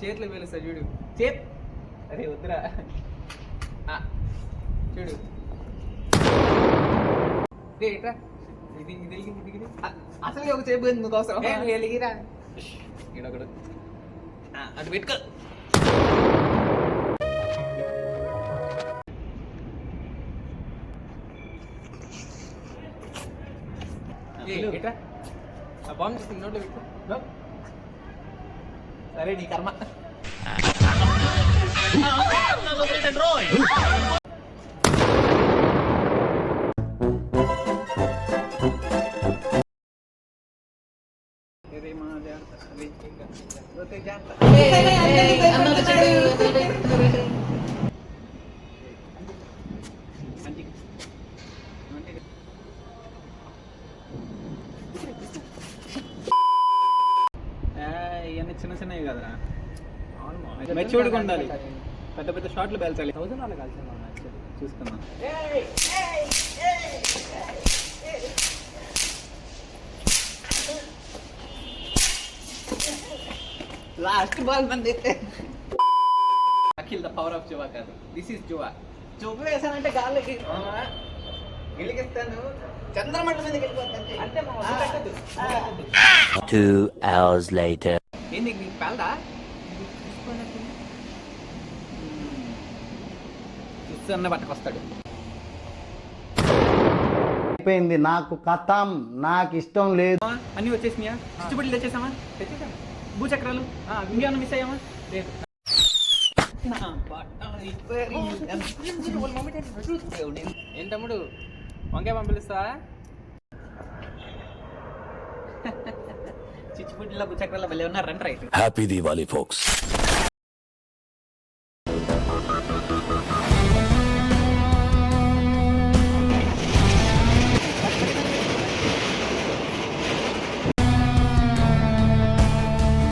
చేతిలో పేలుస్తా చూడు. చేత్ అరే వద్దురా. చూడు ఇట్రా. ఇది ఇది ఇది ఇది అసలు ఒక చేపు నువ్వు అవసరం వెలిగిరా. ఇడొకడు అటు పెట్టుకో. ఇట్రా. ఆ బాంబు చేసి నోట్లో పెట్టుకో. సరే నీ కర్మ. ఇవన్నీ చిన్న చిన్నవి కదరా, మెచ్యూర్డ్గా ఉండాలి. పెద్ద పెద్ద షాట్లు పేల్చాలి. 1000 వాళ్ళు కలిసి చూసుకున్నా. లాస్ట్ బాల్ మంది Akhil the power of Jua కాదు, దిస్ ఈస్ జువా. జువ్వ వేసానంటే గాల్లోకి గెలిగిస్తాను, చంద్రమంట మీద గెలిపోతాను అంటే. 2 hours later. ఏంది నీకు పేలదా? అన్న పట్టుకొస్తాడు. అయిపోయింది, నాకు కథం, నాకు ఇష్టం లేదు. అన్నీ వచ్చేసినాయా? చిచ్చుబడిలు తెచ్చేసామా? భూచక్రాలు ఇంకేమన్నా మిస్ అయ్యామా? లేదు. ఏం తమ్ముడు వంకాయ పంపిస్తావా? చిచ్చుబుడ్డిలో భూచక్రాల భలే ఉన్నారు. రండి రైట్. Happy Diwali, folks.